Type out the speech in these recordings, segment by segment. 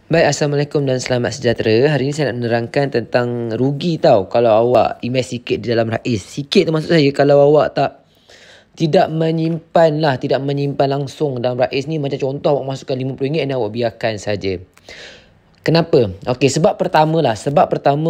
Baik, Assalamualaikum dan selamat sejahtera. Hari ini saya nak menerangkan tentang rugi tau kalau awak invest sikit di dalam RAIS. Sikit tu maksud saya kalau awak tidak menyimpan langsung dalam RAIS ni. Macam contoh awak masukkan RM50 dan awak biarkan saja. Kenapa? Okey, sebab pertama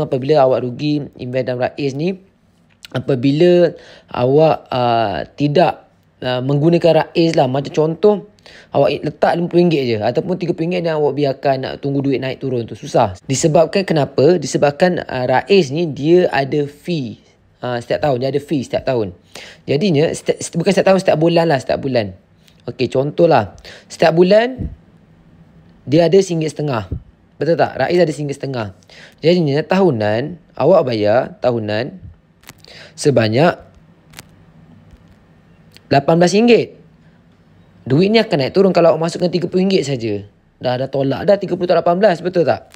apabila awak rugi invest dalam RAIS ni, apabila awak tidak menggunakan RAIS lah. Macam contoh awak letak RM50 je ataupun RM30 dan awak biarkan nak tunggu duit naik turun tu susah. Disebabkan kenapa? Disebabkan RAIS ni dia ada fee setiap tahun. Dia ada fee setiap tahun. Jadinya bukan setiap tahun, setiap bulan lah, setiap bulan. Okey, contohlah setiap bulan dia ada RM1.50. Betul tak? RAIS ada RM1.50. Jadinya tahunan awak bayar tahunan sebanyak RM18. Duit ni akan naik turun kalau awak masukkan RM30 saja. Dah tolak dah 30 tak 18, betul tak?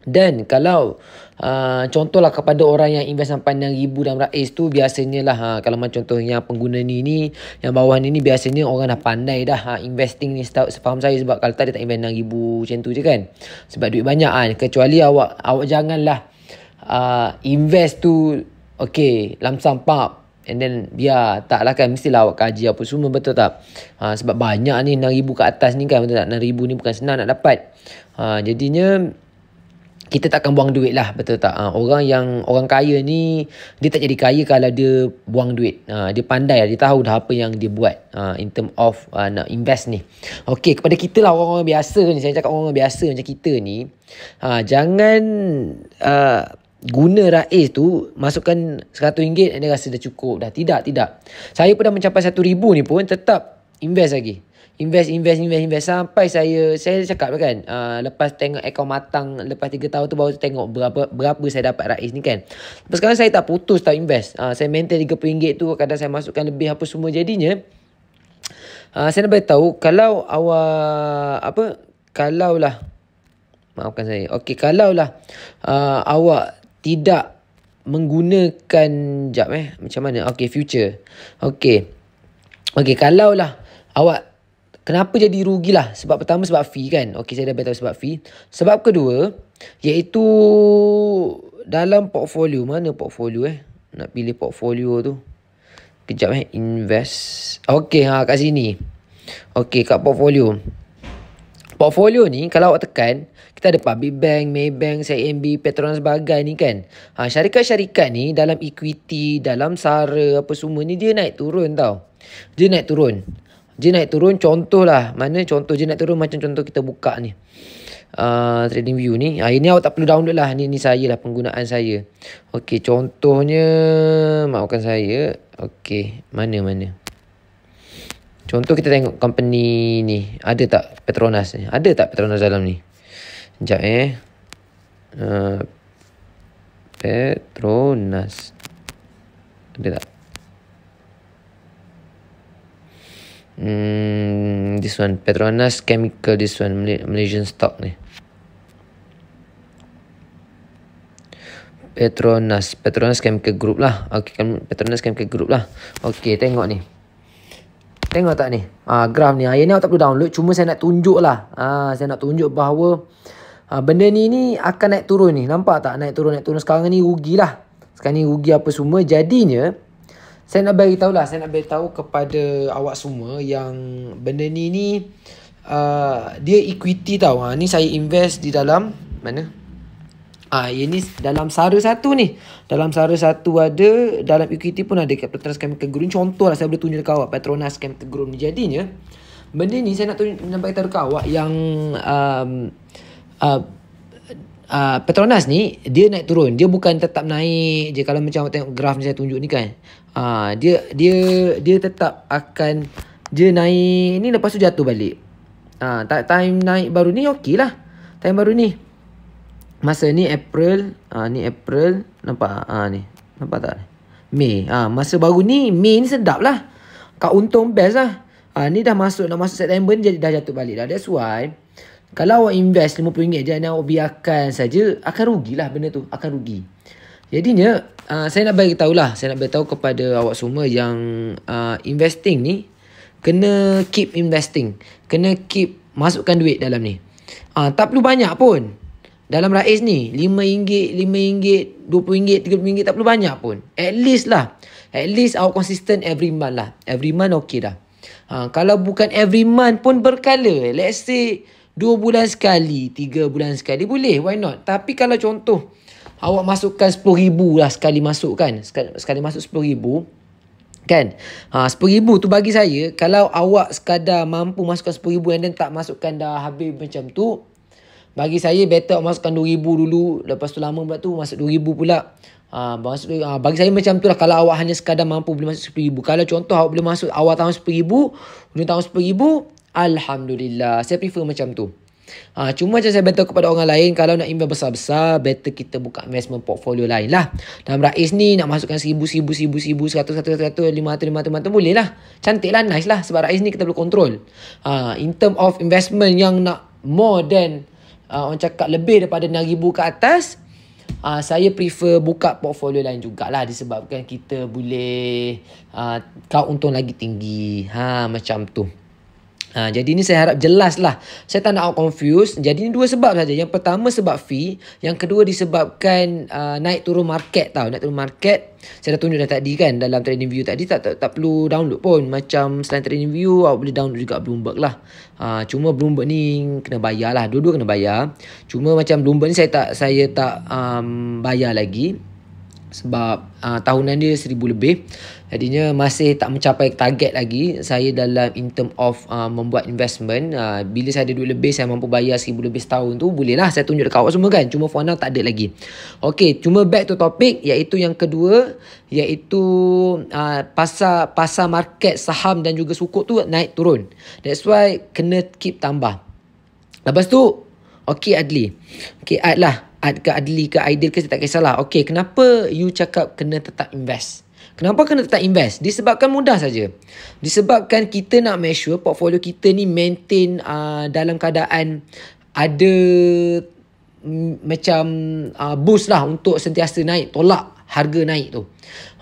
Dan kalau contohlah kepada orang yang invest sampai RM6,000 dalam RAIS tu, biasanya lah kalau macam contoh yang pengguna ni yang bawah ni biasanya orang dah pandai dah investing ni, sepaham saya. Sebab kalau tak dia tak invest RM6,000 macam tu je kan. Sebab duit banyak kan. Kecuali awak janganlah invest tu lump sum pump. And then biar taklah kan, mestilah awak kaji apa semua, betul tak? Sebab banyak ni RM6,000 ke atas ni kan, betul tak? RM6,000 ni bukan senang nak dapat. Jadinya kita takkan buang duit lah, betul tak? Orang kaya ni dia tak jadi kaya kalau dia buang duit. Dia pandai lah, dia tahu dah apa yang dia buat in term of nak invest ni. Okey, kepada kita lah orang-orang biasa ni, saya cakap orang-orang biasa macam kita ni, jangan guna RAIS tu masukkan RM100 dan dia rasa dah cukup dah. Tidak. Saya pun dah mencapai RM1,000 ni pun tetap invest lagi. Invest sampai saya cakap lah kan, lepas tengok akaun matang lepas 3 tahun tu baru tengok berapa saya dapat RAIS ni kan. Lepas sekarang saya tak putus tak invest. Saya maintain RM30 tu, kadang saya masukkan lebih apa semua. Jadinya saya nak beritahu, kalau awak maafkan saya. Okey, kalaulah awak tidak menggunakan macam mana? Okey, future. Okey, kalaulah awak kenapa jadi rugilah? Sebab pertama sebab fee kan. Okey, saya dah beritahu sebab fee. Sebab kedua iaitu dalam portfolio. Mana portfolio Nak pilih portfolio tu. Kejap invest. Okey, kat sini. Okey, kat portfolio. Portfolio ni kalau awak tekan, kita ada Public Bank, Maybank, CIMB, Petronas Bagai ni kan. Syarikat-syarikat ni dalam equity, dalam SARA apa semua ni dia naik turun tau. Dia naik turun contohlah. Mana contoh dia naik turun, macam contoh kita buka ni. Trading View ni. Ini awak tak perlu download lah. Ni saya lah, penggunaan saya. Okey, contohnya maafkan saya. Okey, mana? Contoh kita tengok company ni. Ada tak Petronas ni? Ada tak Petronas dalam ni? Sekejap Petronas. Ada tak? This one. Petronas Chemical. This one. Malaysian stock ni. Petronas Chemical Group lah. Okay, Petronas Chemical Group lah. Okay, tengok ni. Tengok tak ni? Graf ni. Yang ni awak tak perlu download. Cuma saya nak tunjuk lah. Saya nak tunjuk bahawa benda ni akan naik turun ni. Nampak tak? Naik turun. Sekarang ni rugi lah. Sekarang ni rugi apa semua. Jadinya saya nak beritahu lah. Saya nak beritahu kepada awak semua yang benda ni dia equity tau. Ni saya invest di dalam mana? Ini dalam SARA 1 ni. Dalam SARA 1 ada, dalam equity pun ada kat Petronas Chemical Group. Contoh lah saya boleh tunjuk dekat awak Petronas Chemical Group ni. Jadinya benda ni saya nak beritahu dekat awak yang Petronas ni dia naik turun. Dia bukan tetap naik je. Kalau macam awak tengok graf ni saya tunjuk ni kan. Dia tetap akan naik ni, lepas tu jatuh balik. Time naik baru ni okey lah. Time baru ni masa ni April, nampak ni. Nampak tak? Mei. Masa baru ni Mei ni sedap lah. Kau untung best lah. Ni dah nak masuk September ni dah jatuh balik dah. That's why kalau awak invest RM50 je dan awak biarkan saja, akan rugilah benda tu, akan rugi. Jadinya saya nak beritahu kepada awak semua yang investing ni kena keep investing, kena keep masukkan duit dalam ni. Tak perlu banyak pun. Dalam Rais ni, RM5, RM5, RM20, RM30 tak perlu banyak pun. At least lah. At least awak konsisten every month lah. Every month okey dah. Kalau bukan every month pun berkala. Let's say 2 bulan sekali, 3 bulan sekali boleh. Why not? Tapi kalau contoh awak masukkan RM10,000 lah sekali masuk kan. Sekali masuk RM10,000 kan. RM10,000 tu bagi saya, kalau awak sekadar mampu masukkan RM10,000 and then tak masukkan dah habis macam tu, bagi saya better awak masukkan RM2,000 dulu. Lepas tu lama pula tu masuk RM2,000 pula. Bagi saya macam tu lah. Kalau awak hanya sekadar mampu boleh masuk RM10,000. Kalau contoh awak boleh masuk awal tahun RM10,000, hujung tahun RM10,000, Alhamdulillah. Saya prefer macam tu. Cuma macam saya better kepada orang lain, kalau nak invest besar-besar, better kita buka investment portfolio lain lah. Dalam Rais ni nak masukkan RM1,000, RM1,000, RM100, RM500 boleh lah. Cantik lah, nice lah. Sebab Rais ni kita boleh kontrol. In term of investment yang nak more than orang cakap lebih daripada RM6,000 ke atas, saya prefer buka portfolio lain jugalah, disebabkan kita boleh kau untung lagi tinggi. Macam tu. Jadi ni saya harap jelas lah. Saya tak nak awak confuse. Jadi ni 2 sebab saja. Yang pertama sebab fee. Yang kedua disebabkan naik turun market tau. Naik turun market. Saya dah tunjuk dah tadi kan dalam trading view tadi. Tak perlu download pun. Macam selain trading view, awak boleh download juga Bloomberg lah. Cuma Bloomberg ni kena bayar lah. Dua-dua kena bayar. Cuma macam Bloomberg ni saya tak bayar lagi. Sebab tahunan dia 1,000 lebih. Jadinya masih tak mencapai target lagi saya dalam in term of membuat investment. Bila saya ada duit lebih, saya mampu bayar 1,000 lebih setahun tu, boleh lah saya tunjuk dekat awak semua kan. Cuma for now tak ada lagi. Okay, cuma back to topic, iaitu yang kedua, iaitu pasar market saham dan juga sukuk tu naik turun. That's why kena keep tambah. Lepas tu, okay Adli. Okay Ad lah. Ad ke Adli ke Aidil ke, saya tak kisahlah. Okay, kenapa you cakap kena tetap invest? Kenapa kena tetap invest? Disebabkan mudah saja. Disebabkan kita nak make sure portfolio kita ni maintain dalam keadaan ada macam boost lah untuk sentiasa naik, tolak harga naik tu.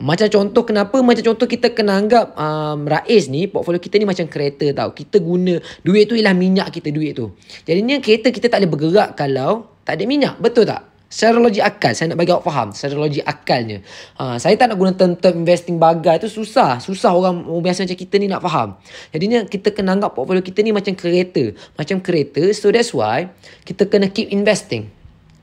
Macam contoh kenapa? Macam contoh kita kena anggap Rais ni, portfolio kita ni macam kereta tau. Kita guna duit tu ialah minyak kita, duit tu. Jadinya kereta kita tak boleh bergerak kalau tak ada minyak. Betul tak? Secara logik akal, saya nak bagi awak faham secara logik akalnya. Saya tak nak guna term investing bagai tu, susah orang biasa macam kita ni nak faham. Jadinya kita kena anggap portfolio kita ni macam kereta. So that's why kita kena keep investing.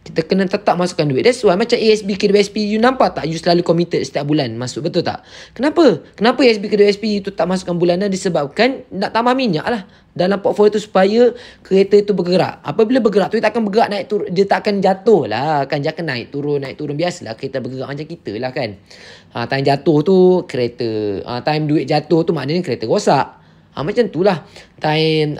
Kita kena tetap masukkan duit. That's why macam ASB, KWSP, you nampak tak? You selalu committed setiap bulan masuk, betul tak? Kenapa ASB, KWSP you tu tak masukkan bulanan? Disebabkan nak tambah minyak lah dalam portfolio tu supaya kereta itu bergerak. Apabila bergerak tu, dia tak akan bergerak naik turun. Dia tak akan jatuh lah kan. Dia akan naik turun. Biasalah kereta bergerak macam kita lah kan. Time jatuh tu kereta. Time duit jatuh tu maknanya kereta rosak. Macam tu lah. Time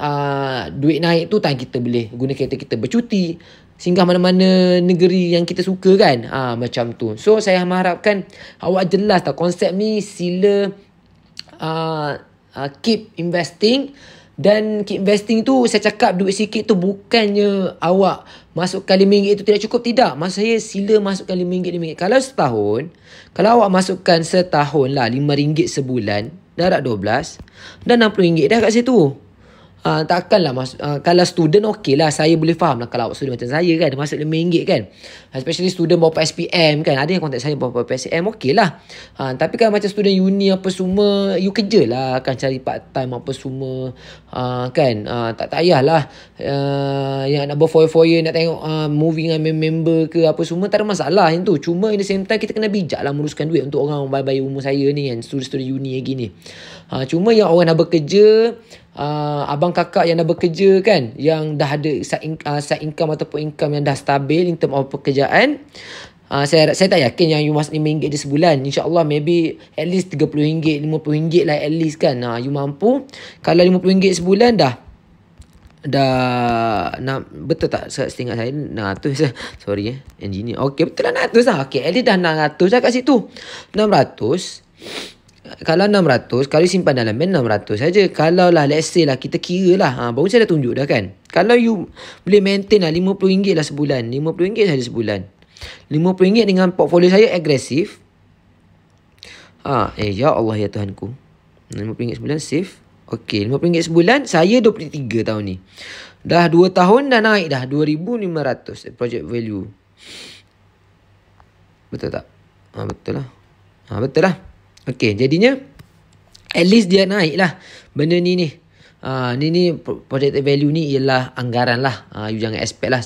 duit naik tu, time kita boleh guna kereta kita bercuti, singgah mana-mana negeri yang kita suka kan. Macam tu. So saya mengharapkan awak jelas tak konsep ni. Sila keep investing. Dan keep investing tu, saya cakap duit sikit tu bukannya awak masukkan RM5 tu tidak cukup. Tidak. Maksud saya sila masukkan RM5. Kalau setahun, kalau awak masukkan setahun lah RM5 sebulan, darab 12, dan RM60 dah kat situ. Takkanlah kalau student okey lah, saya boleh faham lah. Kalau awak student macam saya kan, masuk RM5 kan, especially student bawa SPM kan, ada yang kontak saya bawa SPM, okey lah. Tapi kan macam student uni apa semua, you kerja lah kan, cari part time apa semua kan. Tak payahlah yang nak berfoya-foya nak tengok movie dengan member ke apa semua, tak ada masalah yang tu. Cuma in the same time kita kena bijak lah meruskan duit untuk orang bayi-bayi umur saya ni kan, student uni lagi ni. Cuma yang orang nak bekerja, abang kakak yang dah bekerja kan, yang dah ada side income ataupun income yang dah stabil in term of pekerjaan, saya tak yakin yang you masuk RM5 di sebulan. InsyaAllah maybe at least RM30, RM50 lah at least kan. You mampu. Kalau RM50 sebulan dah betul tak setingkat saya 600 sorry engineer. Okay, betul lah 600 lah. Okay, at least dah 600 lah kat situ. 600. Kalau 600, kalau simpan dalam bank 600 saja. Kalau lah let's say lah kita kira lah, baru saya dah tunjuk dah kan. Kalau you boleh maintain lah RM50 lah sebulan, RM50 saja sebulan, RM50 dengan portfolio saya agresif. Ya Allah ya Tuhanku, RM50 sebulan safe. Okey, RM50 sebulan. Saya 23 tahun ni. Dah 2 tahun dah naik dah 2,500 project value. Betul tak? Betul lah. Betul lah. Okey, jadinya at least dia naik lah benda ni. Ni project value ni ialah anggaran lah. You jangan expect lah.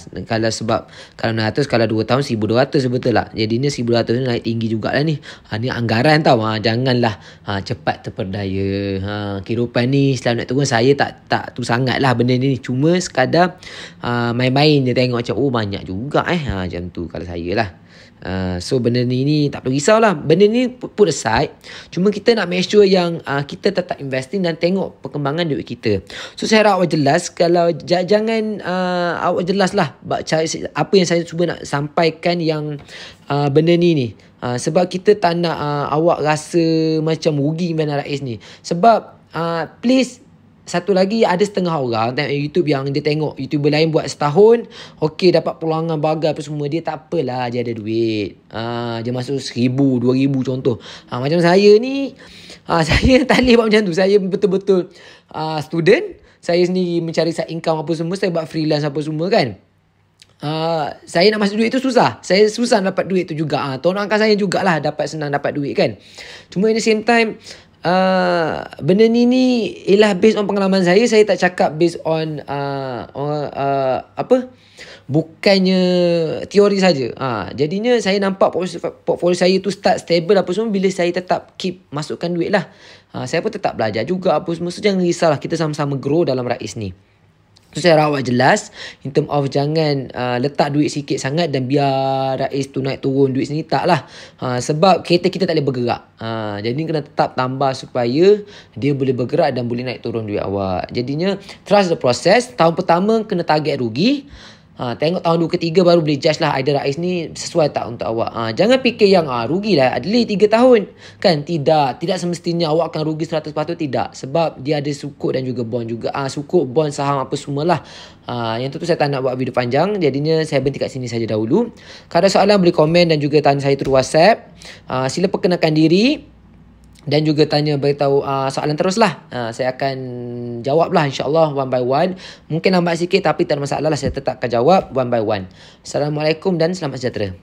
Sebab kalau 600, kalau 2 tahun 1,200, betul tak? Jadinya 1,200 ni naik tinggi jugalah ni. Ni anggaran tau. Janganlah cepat terperdaya. Kehidupan ni selalu nak turun. Saya tak tu sangat lah benda ni. Cuma sekadar main-main je tengok macam banyak juga macam tu kalau saya lah. So benda ni tak perlu risau lah. Benda ni put aside. Cuma kita nak make sure yang kita tetap investing dan tengok perkembangan duit kita. So saya harap awak jelas. Kalau jangan awak jelas lah apa yang saya cuba nak sampaikan yang benda ni. Sebab kita tak nak awak rasa macam rugi main Rais ni. Sebab please, satu lagi, ada setengah orang tengok YouTube yang dia tengok YouTuber lain buat setahun, okey dapat pulangan bagai apa semua. Dia tak apalah, dia ada duit. Dia masuk 1,000, 2,000 contoh. Macam saya ni, saya tak boleh buat macam tu. Saya betul-betul student. Saya sendiri mencari side income apa semua. Saya buat freelance apa semua kan. Saya nak masuk duit tu susah. Saya susah dapat duit tu juga. Tolong angkat saya jugalah senang dapat duit kan. Cuma at the same time, benda ni ialah based on pengalaman saya. Saya tak cakap based on bukannya teori saja. Jadinya saya nampak portfolio saya tu start stable apa semua bila saya tetap keep masukkan duit lah. Saya pun tetap belajar juga apa semua. So jangan risaulah, kita sama-sama grow dalam Rais ni. So saya harap awak jelas in term of jangan letak duit sikit sangat dan biar Rais tu naik turun duit sini. Tak lah. Sebab kereta kita tak boleh bergerak. Jadi kena tetap tambah supaya dia boleh bergerak dan boleh naik turun duit awak. Jadinya trust the process. Tahun pertama kena target rugi. Tengok tahun 2 ketiga baru boleh judge lah either Rais ni sesuai tak untuk awak. Jangan fikir yang rugilah delay 3 tahun. Kan tidak semestinya awak akan rugi 100%, tidak. Sebab dia ada sukuk dan juga bond juga. Sukuk, bond, saham apa semualah. Yang tu saya tak nak buat video panjang. Jadinya saya berhenti kat sini saja dahulu. Kalau ada soalan boleh komen dan juga tanya saya through WhatsApp. Sila perkenalkan diri dan juga beritahu soalan teruslah. Saya akan jawab lah insyaAllah one by one. Mungkin lambat sikit tapi tak ada masalah lah. Saya tetap akan jawab one by one. Assalamualaikum dan selamat sejahtera.